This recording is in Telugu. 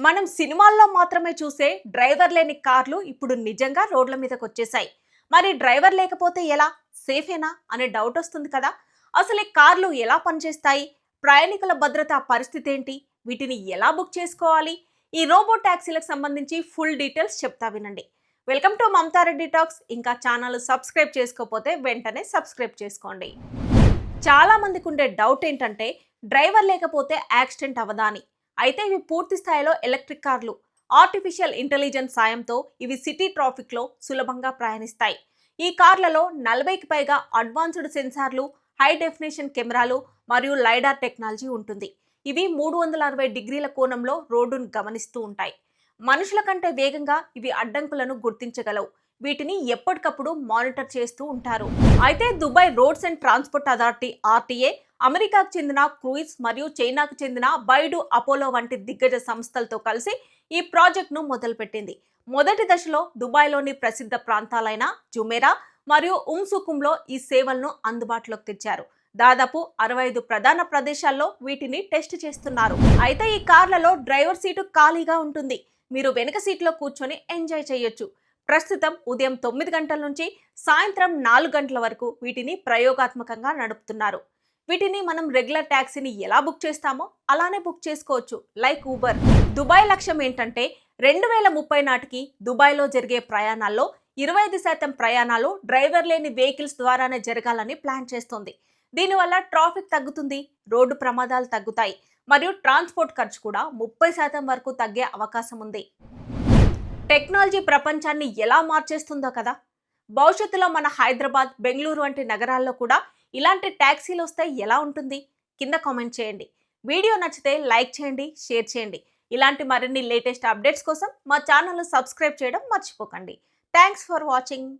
మనం సినిమాల్లో మాత్రమే చూసే డ్రైవర్ లేని కార్లు ఇప్పుడు నిజంగా రోడ్ల మీదకి వచ్చేసాయి. మరి డ్రైవర్ లేకపోతే ఎలా? సేఫేనా అనే డౌట్ వస్తుంది కదా. అసలు ఈ కార్లు ఎలా పనిచేస్తాయి? ప్రయాణికుల భద్రత పరిస్థితి ఏంటి? వీటిని ఎలా బుక్ చేసుకోవాలి? ఈ రోబో ట్యాక్సీలకు సంబంధించి ఫుల్ డీటెయిల్స్ చెప్తా వినండి. Welcome to Mamata Reddy talks. ఇంకా ఛానల్ సబ్స్క్రైబ్ చేసుకోకపోతే వెంటనే సబ్స్క్రైబ్ చేసుకోండి. చాలా మందికి ఉండే డౌట్ ఏంటంటే డ్రైవర్ లేకపోతే యాక్సిడెంట్ అవదా అని. అయితే ఇవి పూర్తి స్థాయిలో ఎలక్ట్రిక్ కార్లు. ఆర్టిఫిషియల్ ఇంటెలిజెన్స్ సాయంతో ఇవి సిటీ ట్రాఫిక్లో సులభంగా ప్రయాణిస్తాయి. ఈ కార్లలో 40కి పైగా అడ్వాన్స్డ్ సెన్సార్లు, హై డెఫినేషన్ కెమెరాలు మరియు లైడార్ టెక్నాలజీ ఉంటుంది. ఇవి 360 డిగ్రీల కోణంలో రోడ్డును గమనిస్తూ ఉంటాయి. మనుషుల కంటే వేగంగా ఇవి అడ్డంకులను గుర్తించగలవు. వీటిని ఎప్పటికప్పుడు మానిటర్ చేస్తూ ఉంటారు. అయితే Dubai roads and transport authority RTA, అమెరికాకు చెందిన క్రూయిజ్ మరియు చైనాకు చెందిన బైడు, అపోలో వంటి దిగ్గజ సంస్థలతో కలిసి ఈ ప్రాజెక్టును మొదలుపెట్టింది. మొదటి దశలో దుబాయ్లోని ప్రసిద్ధ ప్రాంతాలైన జుమేరా మరియు ఉమ్సుకుంలో ఈ సేవలను అందుబాటులోకి తెచ్చారు. దాదాపు 65 ప్రధాన ప్రదేశాల్లో వీటిని టెస్ట్ చేస్తున్నారు. అయితే ఈ కార్లలో డ్రైవర్ సీటు ఖాళీగా ఉంటుంది. మీరు వెనుక సీట్లో కూర్చొని ఎంజాయ్ చేయొచ్చు. ప్రస్తుతం ఉదయం 9 గంటల నుంచి సాయంత్రం 4 గంటల వరకు వీటిని ప్రయోగాత్మకంగా నడుపుతున్నారు. వీటిని మనం రెగ్యులర్ ట్యాక్సీని ఎలా బుక్ చేస్తామో అలానే బుక్ చేసుకోవచ్చు, లైక్ ఊబర్. దుబాయ్ లక్ష్యం ఏంటంటే 2030 నాటికి దుబాయ్లో జరిగే ప్రయాణాల్లో 25% ప్రయాణాలు డ్రైవర్ లేని వెహికల్స్ ద్వారానే జరగాలని ప్లాన్ చేస్తోంది. దీనివల్ల ట్రాఫిక్ తగ్గుతుంది, రోడ్డు ప్రమాదాలు తగ్గుతాయి మరియు ట్రాన్స్పోర్ట్ ఖర్చు కూడా 30% వరకు తగ్గే అవకాశం ఉంది. టెక్నాలజీ ప్రపంచాన్ని ఎలా మార్చేస్తుందో కదా. భవిష్యత్తులో మన హైదరాబాద్, బెంగళూరు వంటి నగరాల్లో కూడా ఇలాంటి ట్యాక్సీలు వస్తే ఎలా ఉంటుంది? కింద కామెంట్ చేయండి. వీడియో నచ్చితే లైక్ చేయండి, షేర్ చేయండి. ఇలాంటి మరిన్ని లేటెస్ట్ అప్డేట్స్ కోసం మా ఛానల్ను సబ్స్క్రైబ్ చేయడం మర్చిపోకండి. Thanks for watching.